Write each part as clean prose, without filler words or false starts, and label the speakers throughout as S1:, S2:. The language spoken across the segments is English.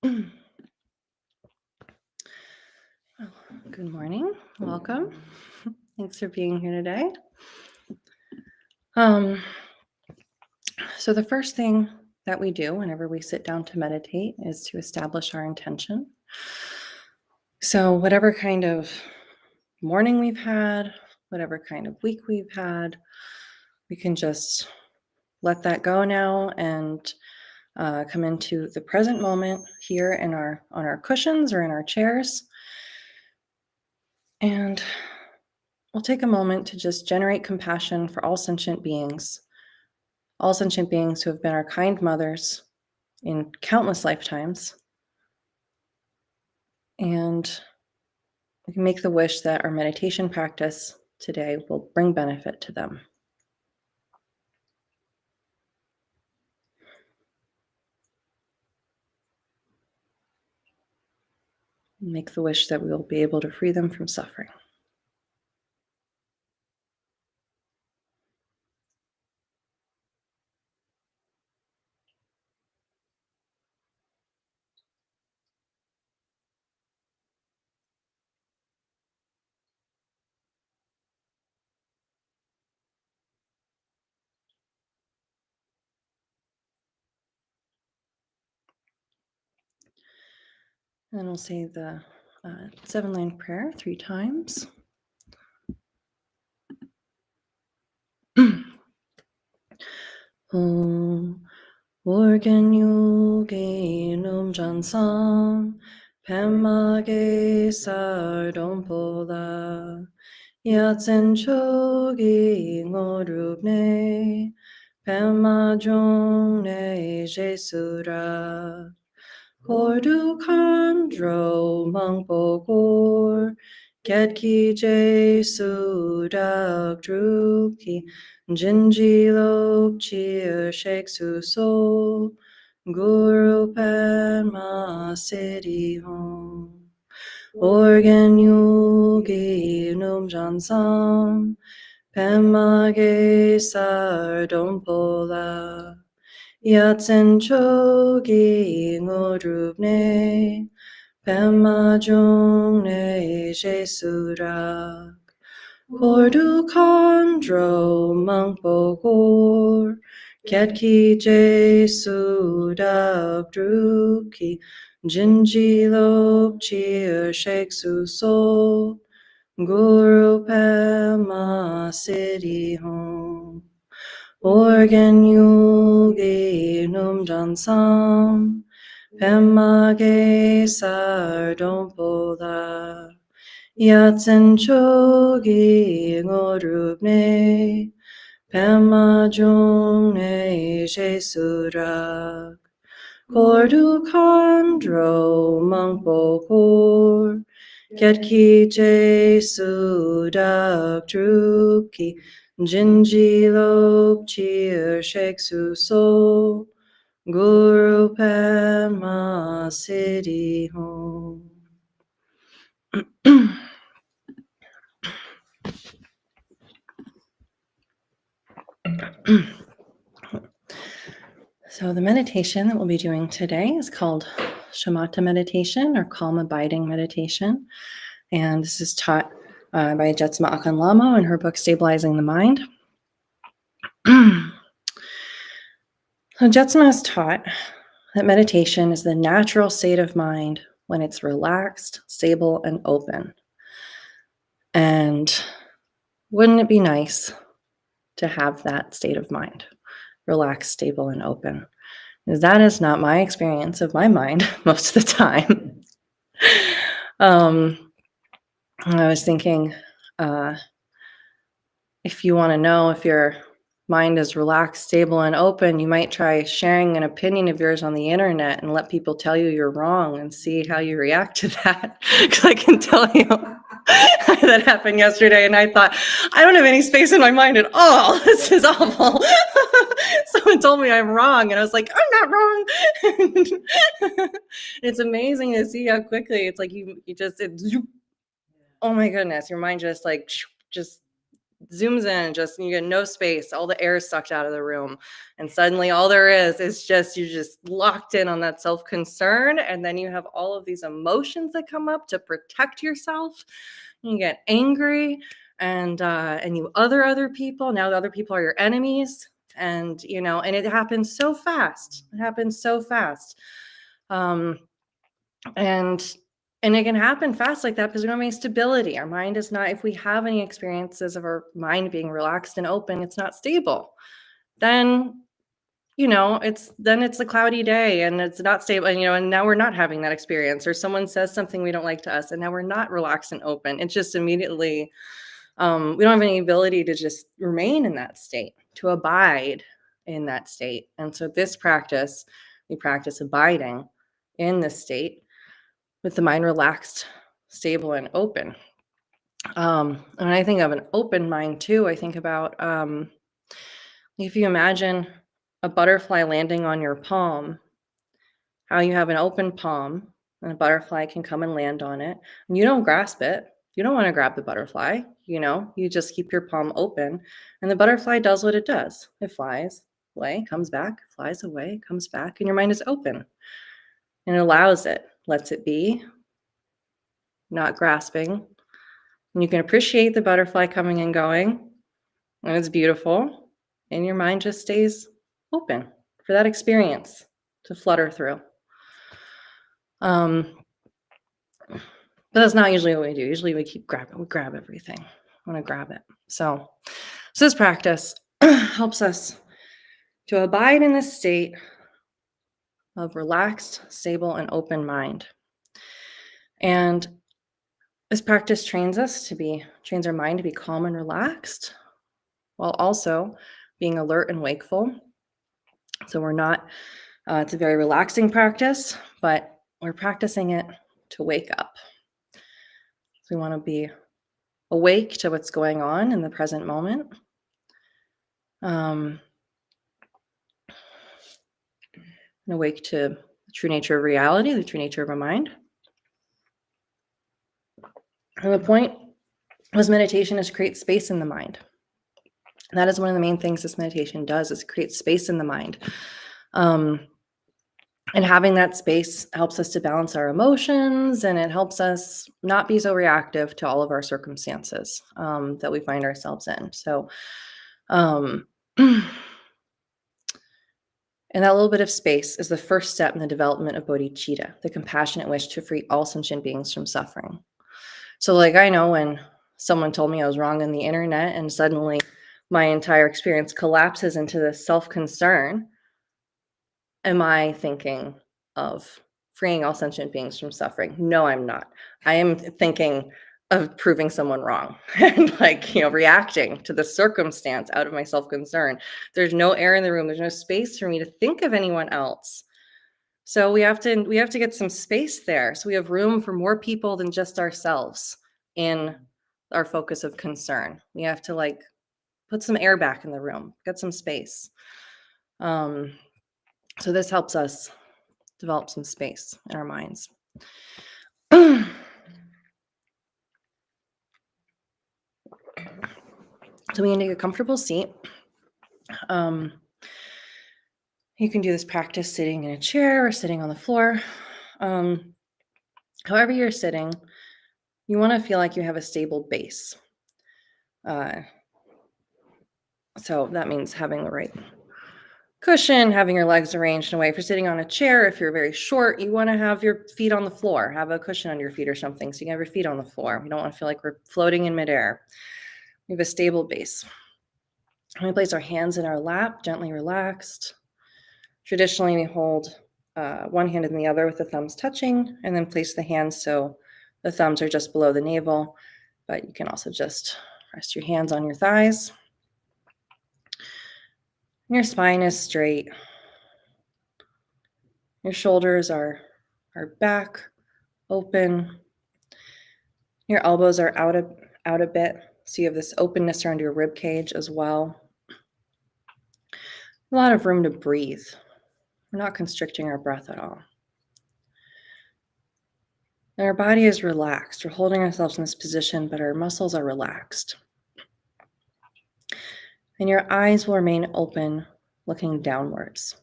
S1: Well, good morning. Welcome. Thanks for being here today. So the first thing that we do whenever we sit down to meditate is to establish our intention. So whatever kind of morning we've had, whatever kind of week we've had, we can just let that go now and come into the present moment here on our cushions or in our chairs. And we'll take a moment to just generate compassion for all sentient beings who have been our kind mothers in countless lifetimes. And we can make the wish that our meditation practice today will bring benefit to them. Make the wish that we will be able to free them from suffering. And we'll say the 7-line prayer 3 times. Om Organ Yogi Num Jansam Pemage Sardompola Yatsen Chogi Ngorubne Pema Jongne Jesura Kordu Kandro Mangpogor Ketki Jesu Dak Druki Jinji Lok Chir Shek Suso Guru Padma Siddhi Home Organ Yogi Num Jansam Pemage Sardompola Yatsen Chogi Ngodrubne Pema Jongne Jesurak Kordu Kandro Mangpogor Ketki Jesu Dak Druki Jinji Lok Chir Shek Suso Guru Pema Siddhi Home Organ Yogi Num Jansam Pemage Sardompola Yatsen Chogi Ngodrubne Pema Jongne Jesurak Kordu Kandro Mangpogor Ketki Jesu Dak Druki Jinji Lok Chir Shek Suso Guru Padma Siddhi Home. So the meditation that we'll be doing today is called Shamatha meditation or calm abiding meditation. And this is taught by Jetsma Akan Lamo in her book, Stabilizing the Mind. So Jetsma has taught that meditation is the natural state of mind when it's relaxed, stable, and open. And wouldn't it be nice to have that state of mind, relaxed, stable, and open? Because that is not my experience of my mind most of the time. I was thinking, if you want to know if your mind is relaxed, stable, and open, you might try sharing an opinion of yours on the internet and let people tell you you're wrong and see how you react to that. Because I can tell you that happened yesterday, and I thought, I don't have any space in my mind at all. This is awful. Someone told me I'm wrong, and I was like, I'm not wrong. It's amazing to see how quickly it's like you just, oh my goodness, your mind just zooms in and just you get no space. All the air is sucked out of the room. And suddenly all there is just you're just locked in on that self-concern. And then you have all of these emotions that come up to protect yourself. You get angry and you other people. Now the other people are your enemies. And and it happens so fast. It happens so fast. Um, and and it can happen fast like that because we don't have any stability. Our mind is not, if we have any experiences of our mind being relaxed and open, it's not stable. Then, it's a cloudy day and it's not stable. And now we're not having that experience, or someone says something we don't like to us, and now we're not relaxed and open. It's just immediately, we don't have any ability to just remain in that state, to abide in that state. And so this practice, we practice abiding in this state with the mind relaxed, stable, and open. And I think of an open mind too. I think about if you imagine a butterfly landing on your palm, how you have an open palm and a butterfly can come and land on it. And you don't grasp it. You don't want to grab the butterfly. You just keep your palm open, and the butterfly does what it does. It flies away, comes back, flies away, comes back, and your mind is open and it allows it, lets it be, not grasping. And you can appreciate the butterfly coming and going, and it's beautiful. And your mind just stays open for that experience to flutter through. But that's not usually what we do. Usually we grab everything. I want to grab it. So this practice helps us to abide in this state of relaxed, stable, and open mind. And this practice trains our mind to be calm and relaxed, while also being alert and wakeful. So we're not, it's a very relaxing practice, but we're practicing it to wake up. So we want to be awake to what's going on in the present moment. And awake to the true nature of reality, the true nature of our mind. And the point of this meditation is to create space in the mind. And that is one of the main things this meditation does, is create space in the mind. And having that space helps us to balance our emotions, and it helps us not be so reactive to all of our circumstances that we find ourselves in. So, and that little bit of space is the first step in the development of bodhicitta, the compassionate wish to free all sentient beings from suffering. So, I know when someone told me I was wrong on the internet and suddenly my entire experience collapses into this self-concern, am I thinking of freeing all sentient beings from suffering? No, I'm not. I am thinking of proving someone wrong and reacting to the circumstance out of my self-concern. There's no air in the room. There's no space for me to think of anyone else. So we have to get some space there. So we have room for more people than just ourselves in our focus of concern. We have to put some air back in the room, get some space. So this helps us develop some space in our minds. So we can take a comfortable seat. You can do this practice sitting in a chair or sitting on the floor. However you're sitting, you want to feel like you have a stable base. So that means having the right cushion, having your legs arranged in a way. If you're sitting on a chair, if you're very short, you want to have your feet on the floor, have a cushion under your feet or something, so you can have your feet on the floor. We don't want to feel like we're floating in midair. We have a stable base. We place our hands in our lap, gently relaxed. Traditionally, we hold one hand in the other with the thumbs touching, and then place the hands so the thumbs are just below the navel, but you can also just rest your hands on your thighs. Your spine is straight. Your shoulders are back, open. Your elbows are out a bit, so you have this openness around your rib cage as well. A lot of room to breathe. We're not constricting our breath at all. And our body is relaxed. We're holding ourselves in this position, but our muscles are relaxed. And your eyes will remain open, looking downwards.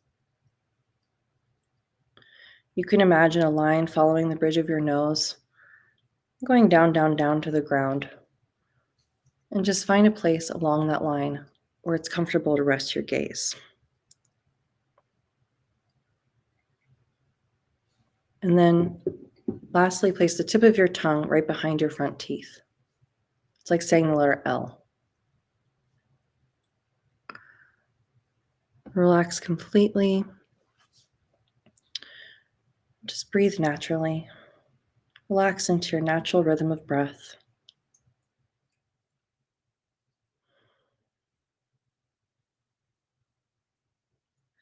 S1: You can imagine a line following the bridge of your nose, going down, down, down to the ground. And just find a place along that line where it's comfortable to rest your gaze. And then lastly, place the tip of your tongue right behind your front teeth. It's like saying the letter L. Relax completely. Just breathe naturally. Relax into your natural rhythm of breath.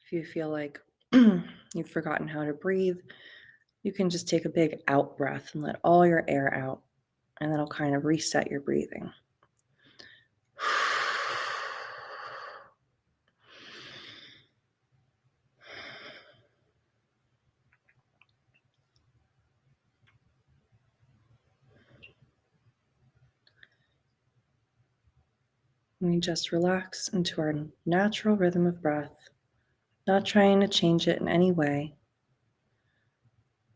S1: If you feel like you've forgotten how to breathe, you can just take a big out breath and let all your air out, and that'll kind of reset your breathing. We just relax into our natural rhythm of breath, not trying to change it in any way.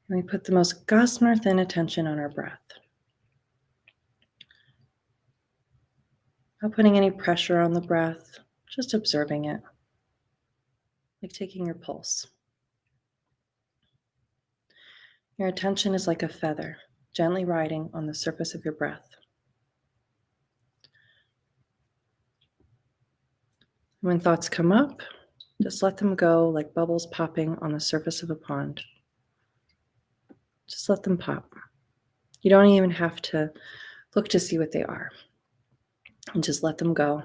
S1: And we put the most gossamer thin attention on our breath. Not putting any pressure on the breath, just observing it, like taking your pulse. Your attention is like a feather, gently riding on the surface of your breath. When thoughts come up, just let them go like bubbles popping on the surface of a pond. Just let them pop. You don't even have to look to see what they are. And just let them go.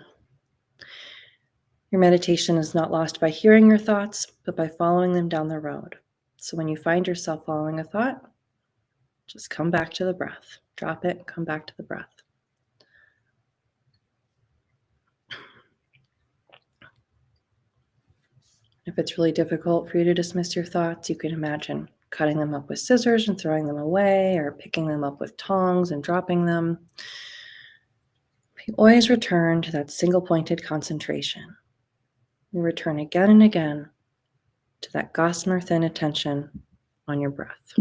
S1: Your meditation is not lost by hearing your thoughts, but by following them down the road. So when you find yourself following a thought, just come back to the breath. Drop it, come back to the breath. If it's really difficult for you to dismiss your thoughts, you can imagine cutting them up with scissors and throwing them away, or picking them up with tongs and dropping them. You always return to that single-pointed concentration. You return again and again to that gossamer thin attention on your breath.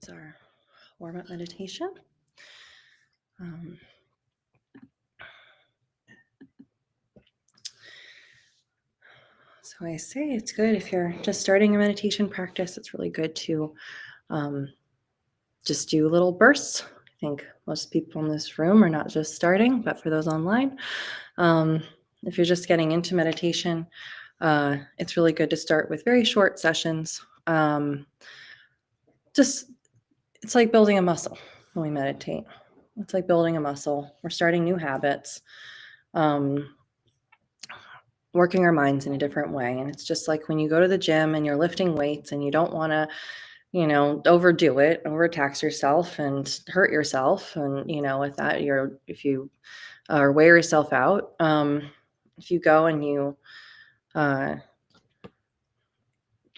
S1: It's our warm-up meditation. So I say it's good if you're just starting a meditation practice, it's really good to just do little bursts. I think most people in this room are not just starting, but for those online, if you're just getting into meditation, it's really good to start with very short sessions. Just it's like building a muscle when we meditate. It's like building a muscle. We're starting new habits, working our minds in a different way. And it's just like when you go to the gym and you're lifting weights and you don't want to, overdo it, overtax yourself and hurt yourself. And, with that, if you wear yourself out, if you go and uh,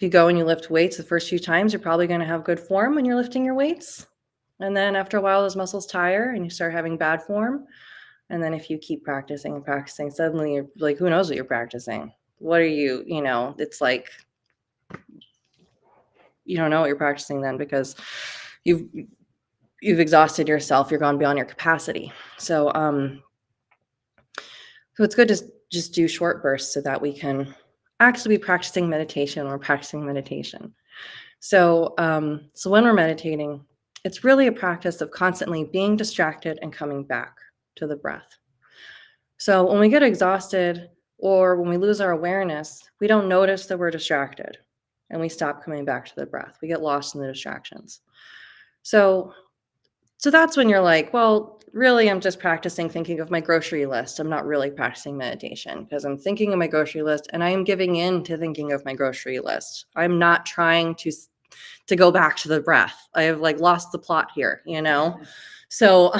S1: you lift weights the first few times, you're probably going to have good form when you're lifting your weights. And then after a while, those muscles tire and you start having bad form. And then if you keep practicing and practicing, suddenly you're like, who knows what you're practicing? What are you, it's like, you don't know what you're practicing then because you've exhausted yourself. You're gone beyond your capacity. So it's good to just do short bursts so that we can actually be practicing meditation when we're practicing meditation. So when we're meditating, it's really a practice of constantly being distracted and coming back to the breath. So when we get exhausted or when we lose our awareness, we don't notice that we're distracted and we stop coming back to the breath. We get lost in the distractions. So that's when you're like, well, really, I'm just practicing thinking of my grocery list. I'm not really practicing meditation because I'm thinking of my grocery list and I am giving in to thinking of my grocery list. I'm not trying to go back to the breath. I have lost the plot here, So,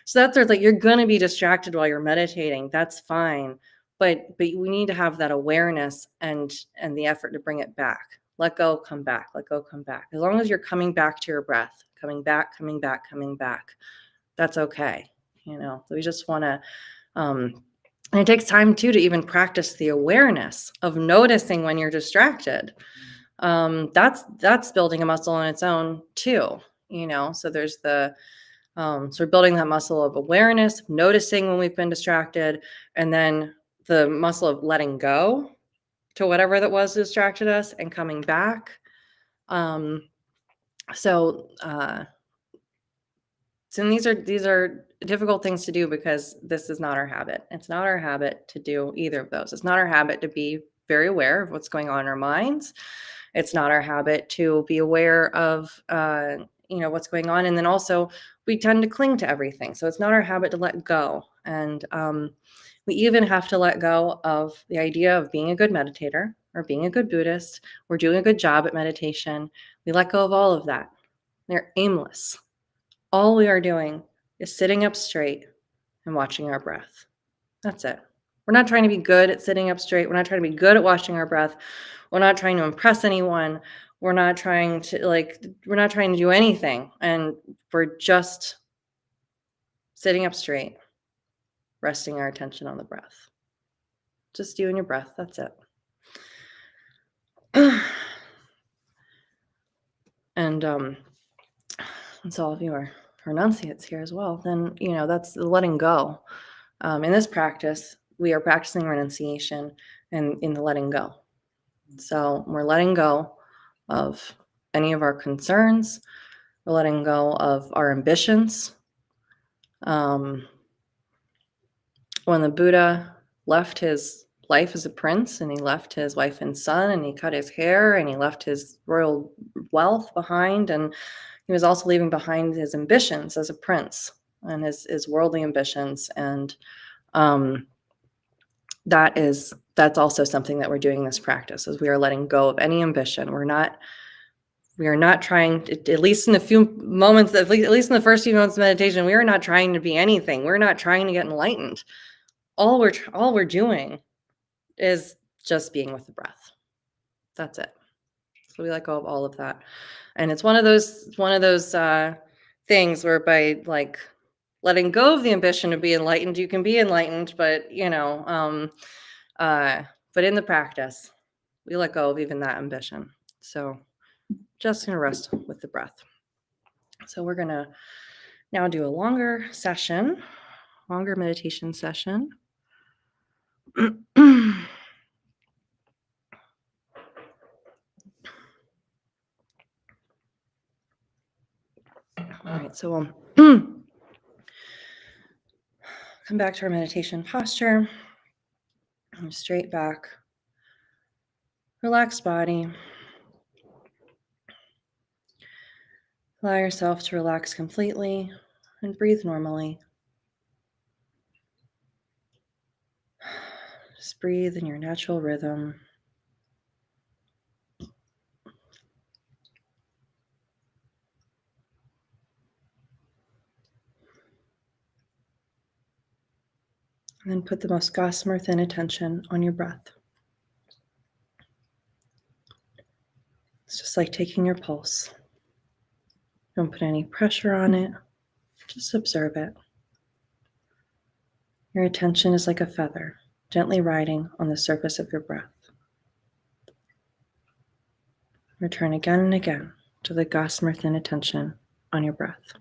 S1: so that's like you're gonna be distracted while you're meditating. That's fine, but we need to have that awareness and the effort to bring it back. Let go, come back. Let go, come back. As long as you're coming back to your breath, coming back, coming back, coming back, that's okay. We just want to. And it takes time too to even practice the awareness of noticing when you're distracted. That's building a muscle on its own too. So there's the so we're building that muscle of awareness, noticing when we've been distracted, and then the muscle of letting go to whatever that was distracted us and coming back. So these are difficult things to do because this is not our habit. It's not our habit to do either of those. It's not our habit to be very aware of what's going on in our minds. It's not our habit to be aware of what's going on. And then also we tend to cling to everything. So it's not our habit to let go. And we even have to let go of the idea of being a good meditator or being a good Buddhist or doing a good job at meditation. We let go of all of that. They're aimless. All we are doing is sitting up straight and watching our breath. That's it. We're not trying to be good at sitting up straight. We're not trying to be good at watching our breath. We're not trying to impress anyone. We're not trying to do anything. And we're just sitting up straight, resting our attention on the breath. Just you and your breath. That's it. And so all of you are renunciates here as well. Then, that's letting go. In this practice, we are practicing renunciation and in the letting go. So we're letting go of any of our concerns. We're letting go of our ambitions. When the Buddha left his life as a prince and he left his wife and son and he cut his hair and he left his royal wealth behind, and he was also leaving behind his ambitions as a prince and his worldly ambitions. And that's also something that we're doing in this practice, is we are letting go of any ambition. We are not trying to, at least in the few moments, at least in the first few moments of meditation, we are not trying to be anything. We're not trying to get enlightened. All we're doing is just being with the breath. That's it. So we let go of all of that. And it's one of those things where by letting go of the ambition to be enlightened, you can be enlightened, but but in the practice, we let go of even that ambition. So just gonna rest with the breath. So we're going to now do a longer meditation session. All right, so we'll come back to our meditation posture. Straight back, relaxed body. Allow yourself to relax completely and breathe normally. Just breathe in your natural rhythm. And then put the most gossamer thin attention on your breath. It's just like taking your pulse. Don't put any pressure on it. Just observe it. Your attention is like a feather, gently riding on the surface of your breath. Return again and again to the gossamer thin attention on your breath.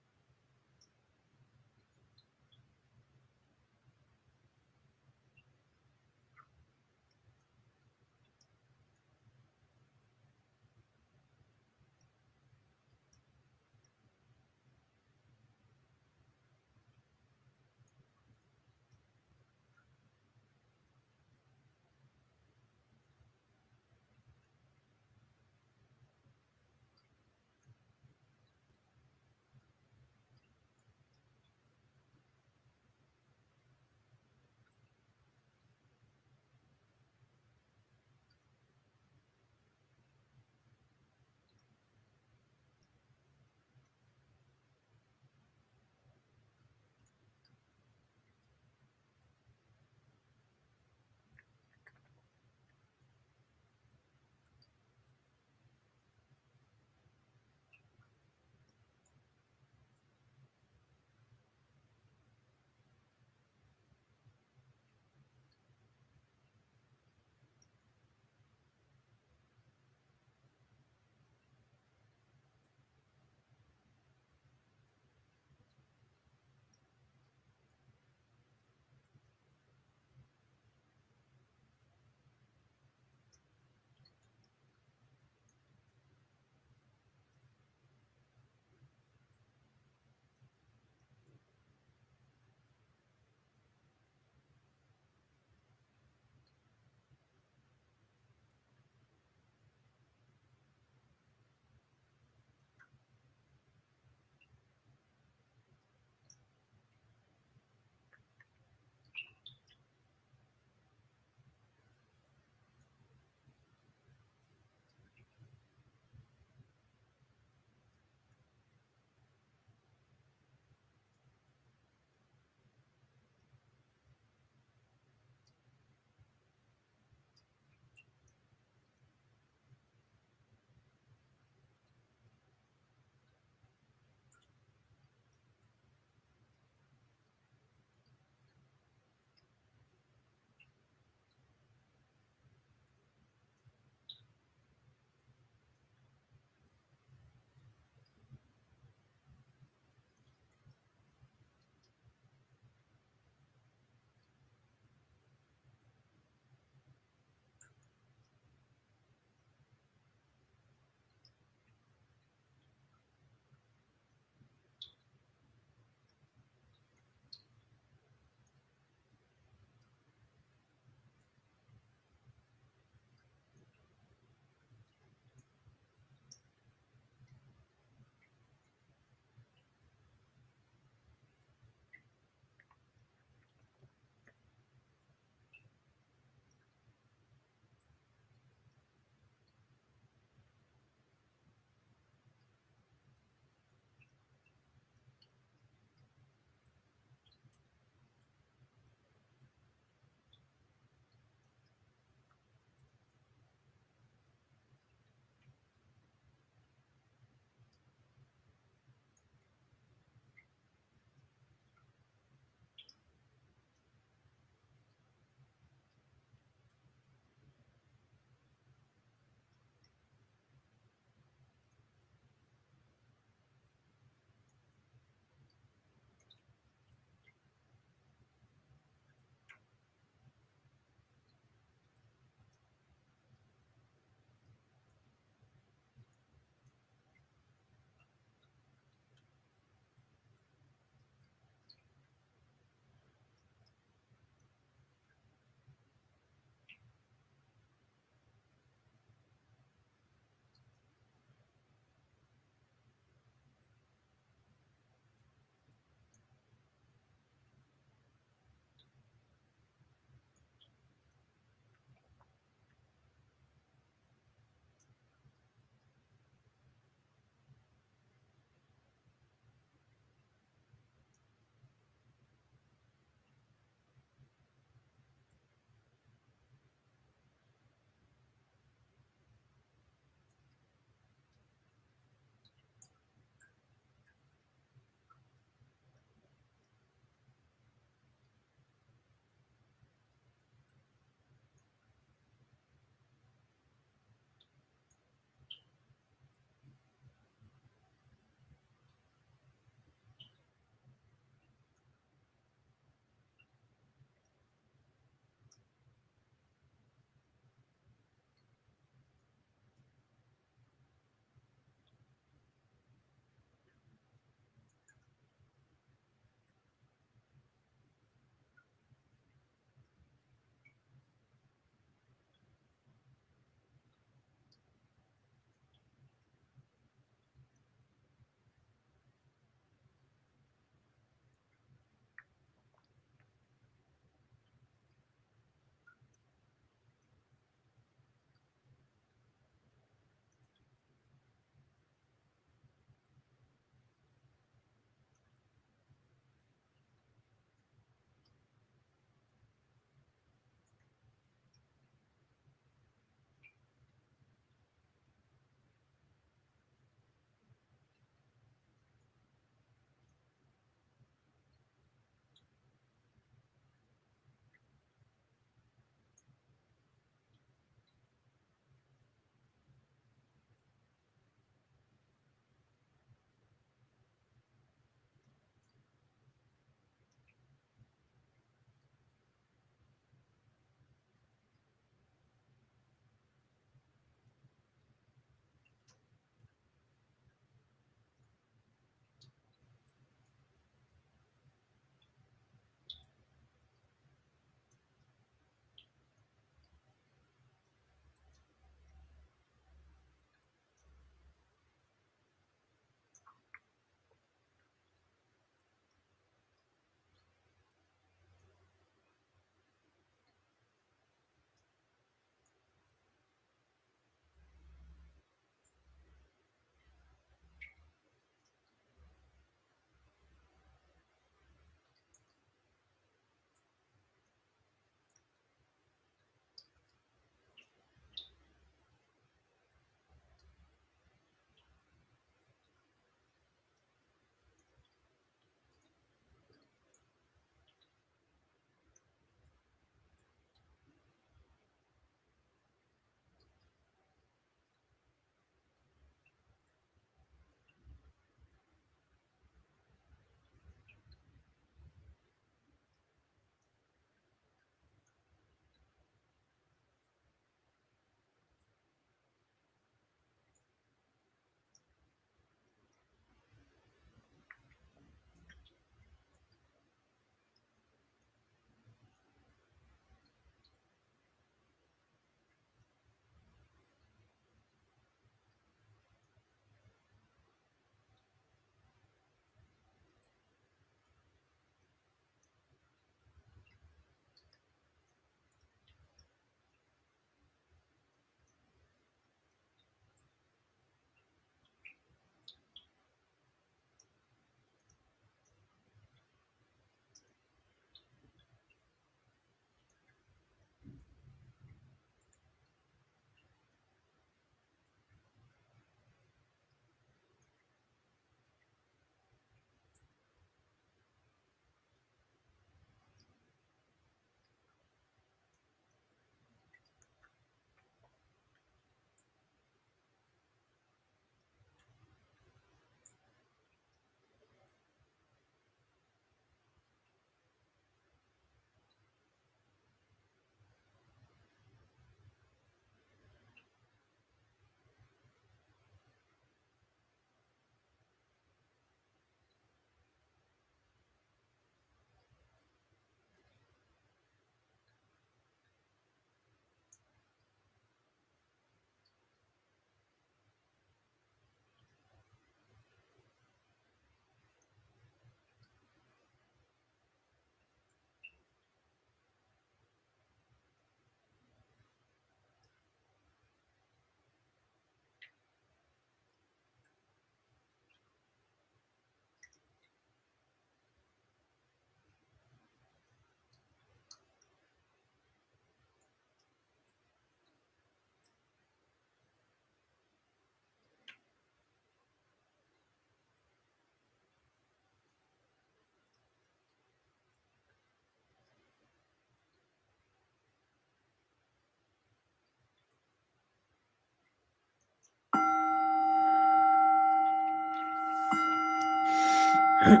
S1: Right,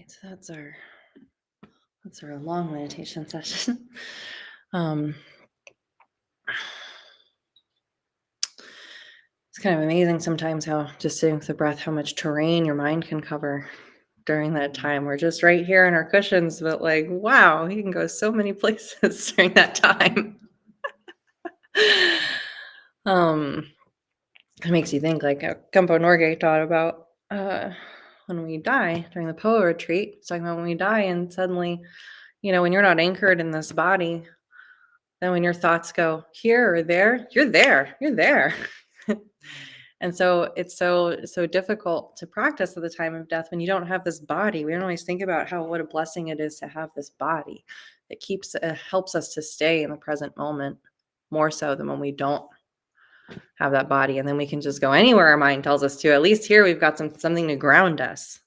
S1: so that's our long meditation session. Um, it's kind of amazing sometimes how just sitting with the breath, how much terrain your mind can cover during that time. We're just right here in our cushions, but like, wow, you can go so many places during that time. um, it makes you think, like Kempo Norgay taught about when we die during the Poa retreat. It's talking about when we die, and suddenly, when you're not anchored in this body, then when your thoughts go here or there, you're there. You're there. And so it's so difficult to practice at the time of death when you don't have this body. We don't always think about what a blessing it is to have this body that helps us to stay in the present moment more so than when we don't have that body, and then we can just go anywhere our mind tells us to. At least here we've got something to ground us,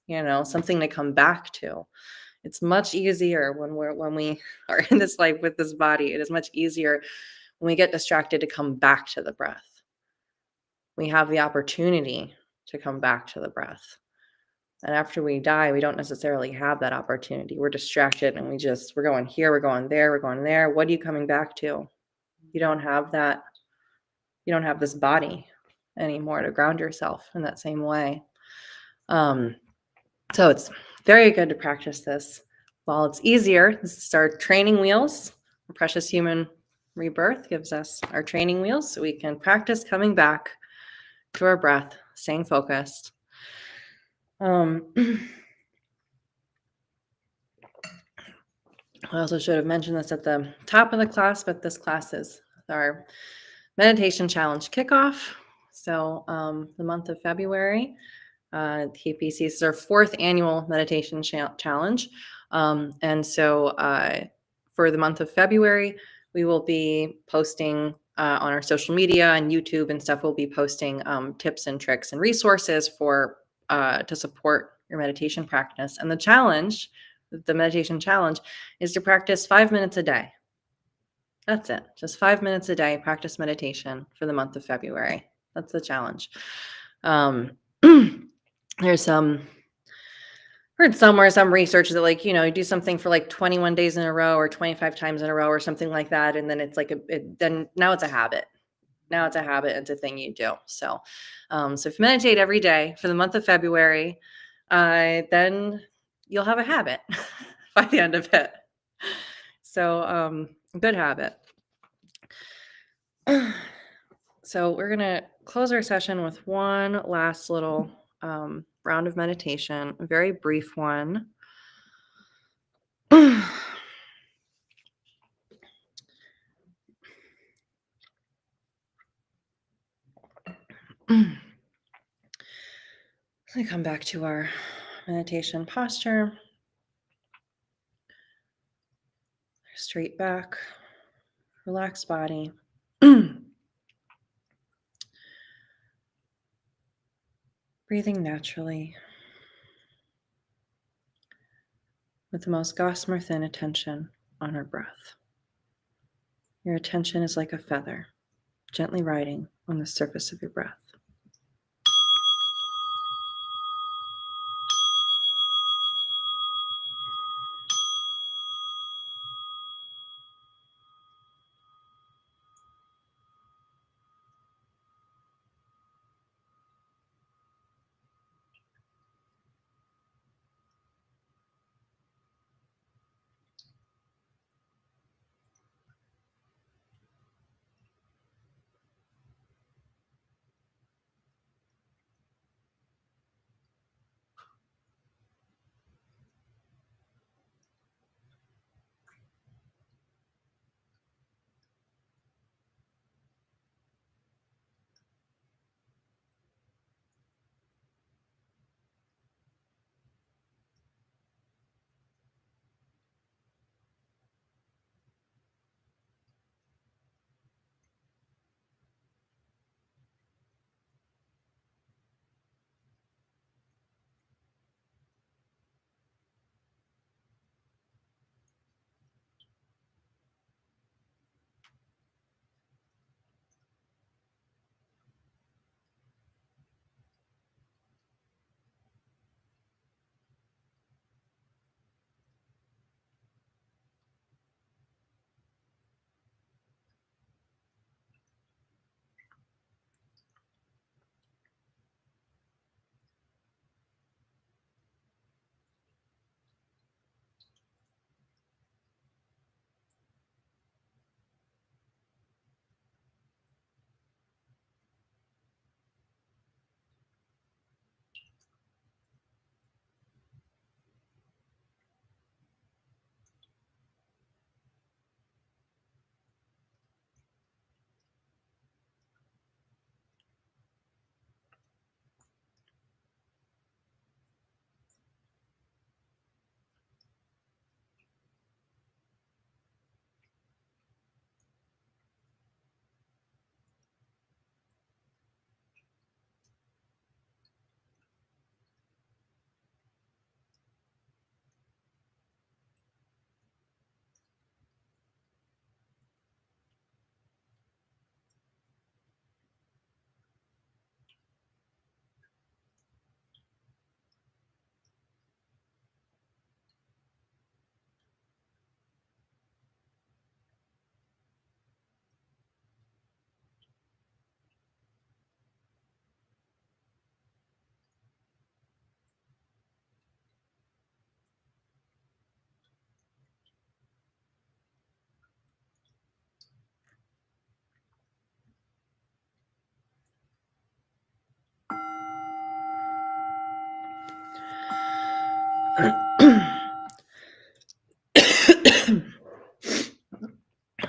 S1: something to come back to. It's much easier when we are in this life with this body. It is much easier when we get distracted to come back to the breath. We have the opportunity to come back to the breath. And after we die, we don't necessarily have that opportunity. We're distracted and we're going here, we're going there, we're going there. What are you coming back to? You don't have that. You don't have this body anymore to ground yourself in that same way. So it's very good to practice this while it's easier. This is our training wheels. The Precious Human Rebirth gives us our training wheels so we can practice coming back to our breath, staying focused. I also should have mentioned this at the top of the class, but this class is our meditation challenge kickoff. So the month of February, KPC is our 4th annual meditation challenge. And so for the month of February, we will be posting on our social media and YouTube and stuff. We'll be posting tips and tricks and resources to support your meditation practice. And the meditation challenge, is to practice 5 minutes a day. That's it. Just 5 minutes a day, practice meditation for the month of February. That's the challenge. There's heard somewhere, some research that you do something for 21 days in a row or 25 times in a row or something like that. And then it's then now it's a habit. Now it's a habit. It's a thing you do. So if you meditate every day for the month of February, then you'll have a habit by the end of it. So good habit. So we're going to close our session with one last little round of meditation, a very brief one. We come back to our meditation posture. Straight back, relaxed body. Breathing naturally with the most gossamer thin attention on our breath. Your attention is like a feather, gently riding on the surface of your breath.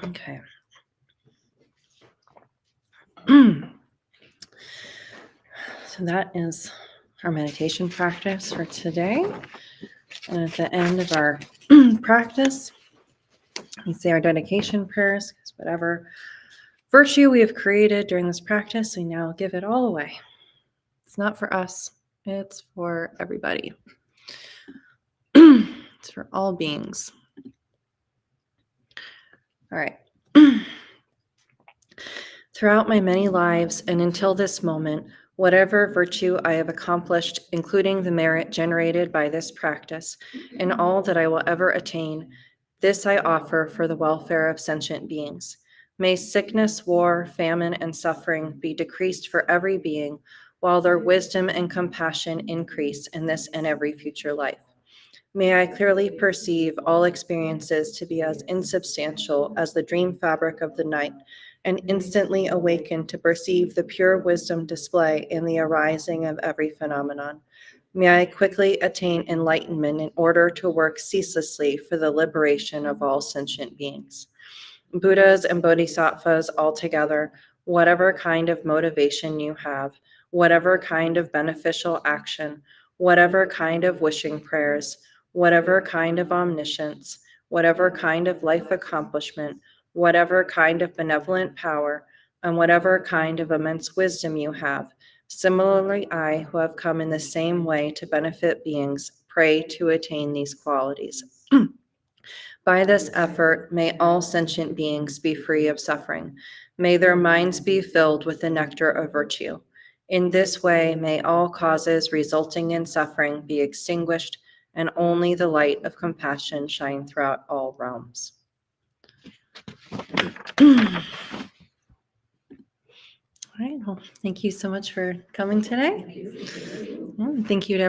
S1: Okay. So that is our meditation practice for today. And at the end of our practice, we say our dedication prayers, because whatever virtue we have created during this practice, we now give it all away. It's not for us, it's for everybody. It's for all beings. All right. Throughout my many lives and until this moment, whatever virtue I have accomplished, including the merit generated by this practice, and all that I will ever attain, this I offer for the welfare of sentient beings. May sickness, war, famine, and suffering be decreased for every being, while their wisdom and compassion increase in this and every future life. May I clearly perceive all experiences to be as insubstantial as the dream fabric of the night, and instantly awaken to perceive the pure wisdom display in the arising of every phenomenon. May I quickly attain enlightenment in order to work ceaselessly for the liberation of all sentient beings. Buddhas and Bodhisattvas altogether, whatever kind of motivation you have, whatever kind of beneficial action, whatever kind of wishing prayers, whatever kind of omniscience, whatever kind of life accomplishment, whatever kind of benevolent power, and whatever kind of immense wisdom you have, similarly I, who have come in the same way to benefit beings, pray to attain these qualities. By this effort, may all sentient beings be free of suffering. May their minds be filled with the nectar of virtue. In this way, may all causes resulting in suffering be extinguished, and only the light of compassion shine throughout all realms. All right. Well, thank you so much for coming today. Thank you to everyone.